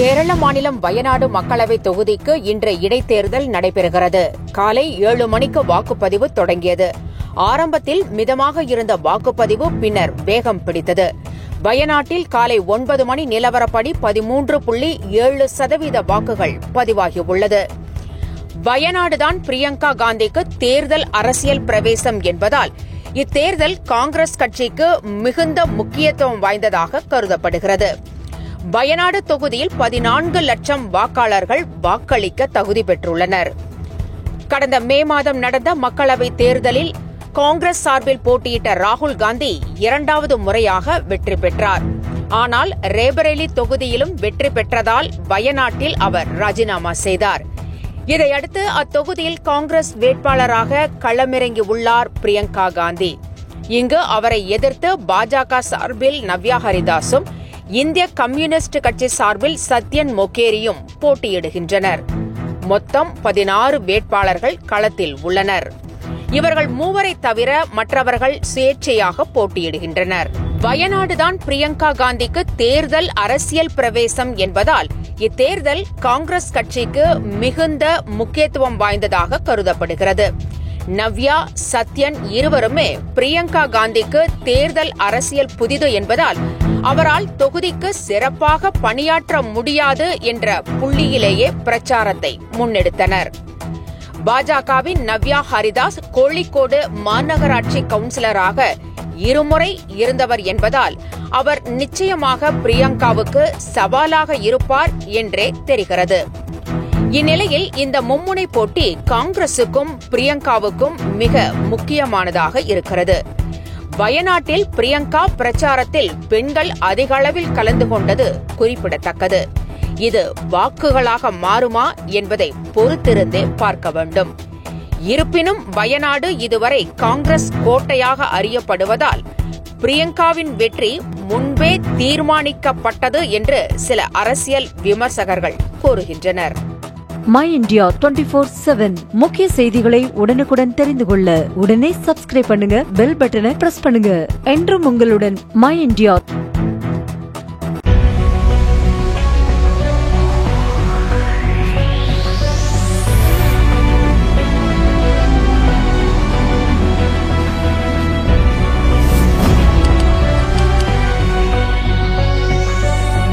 கேரள மாநிலம் வயநாடு மக்களவை தொகுதிக்கு இன்று இடைத்தேர்தல் நடைபெறுகிறது. காலை 7 மணிக்கு வாக்குப்பதிவு தொடங்கியது. ஆரம்பத்தில் மிதமாக இருந்த வாக்குப்பதிவு பின்னர் வேகம் பிடித்தது. வயநாட்டில் காலை 9 மணி நிலவரப்படி 13.7% வாக்குகள் பதிவாகியுள்ளது. வயநாடுதான் பிரியங்கா காந்திக்கு தேர்தல் அரசியல் பிரவேசம் என்பதால் இத்தேர்தல் காங்கிரஸ் கட்சிக்கு மிகுந்த முக்கியத்துவம் வாய்ந்ததாக கருதப்படுகிறது. வயநாடு தொகுதியில் 14 லட்சம் வாக்காளர்கள் வாக்களிக்க தகுதி பெற்றுள்ளனர். கடந்த மே மாதம் நடந்த மக்களவைத் தேர்தலில் காங்கிரஸ் சார்பில் போட்டியிட்ட ராகுல் காந்தி 2வது முறையாக வெற்றி பெற்றார். ஆனால் ரேபரேலி தொகுதியிலும் வெற்றி பெற்றதால் வயநாட்டில் அவர் ராஜினாமா செய்தார். இதையடுத்து அத்தொகுதியில் காங்கிரஸ் வேட்பாளராக களமிறங்கியுள்ளார் பிரியங்கா காந்தி. இங்கு அவரை எதிர்த்து பாஜக சார்பில் நவ்யா ஹரிதாஸும் இந்திய கம்யூனிஸ்ட் கட்சி சார்பில் சத்யன் மொகேரியும் போட்டியிடுகின்றனர். மொத்தம் 16 வேட்பாளர்கள் களத்தில் உள்ளனர். இவர்கள் மூவரை தவிர மற்றவர்கள் சுயேட்சையாக போட்டியிடுகின்றனர். வயநாடுதான் பிரியங்கா காந்திக்கு தேர்தல் அரசியல் பிரவேசம் என்பதால் இத்தேர்தல் காங்கிரஸ் கட்சிக்கு மிகுந்த முக்கியத்துவம் வாய்ந்ததாக கருதப்படுகிறது. நவ்யா, சத்யன் இருவருமே பிரியங்கா காந்திக்கு தேர்தல் அரசியல் புதிது என்பதால் அவரால் தொகுதிக்கு சிறப்பாக பணியாற்ற முடியாது என்ற புள்ளியிலேயே பிரச்சாரத்தை முன்னெடுத்தனர். பாஜகவின் நவ்யா ஹரிதாஸ் கோழிக்கோடு மாநகராட்சி கவுன்சிலராக இருமுறை இருந்தவர் என்பதால் அவர் நிச்சயமாக பிரியங்காவுக்கு சவாலாக இருப்பார் என்றே தெரிகிறது. இந்நிலையில் இந்த மும்முனை போட்டி காங்கிரசுக்கும் பிரியங்காவுக்கும் மிக முக்கியமானதாக இருக்கிறது. வயநாட்டில் பிரியங்கா பிரச்சாரத்தில் பெண்கள் அதிக அளவில் கலந்து கொண்டது குறிப்பிடத்தக்கது. இது வாக்குகளாக மாறுமா என்பதை பொறுத்திருந்தே பார்க்க வேண்டும். இருப்பினும் வயநாடு இதுவரை காங்கிரஸ் கோட்டையாக அறியப்படுவதால் பிரியங்காவின் வெற்றி முன்பே தீர்மானிக்கப்பட்டது என்று சில அரசியல் விமர்சகர்கள் கூறுகின்றனர். மை இந்தியா 24/7 முக்கிய செய்திகளை உடனுக்குடன் தெரிந்து கொள்ள உடனே சப்ஸ்கிரைப் பண்ணுங்க, பெல் பட்டனை பிரஸ் பண்ணுங்க. என்றும் உங்களுடன் மை இந்தியா.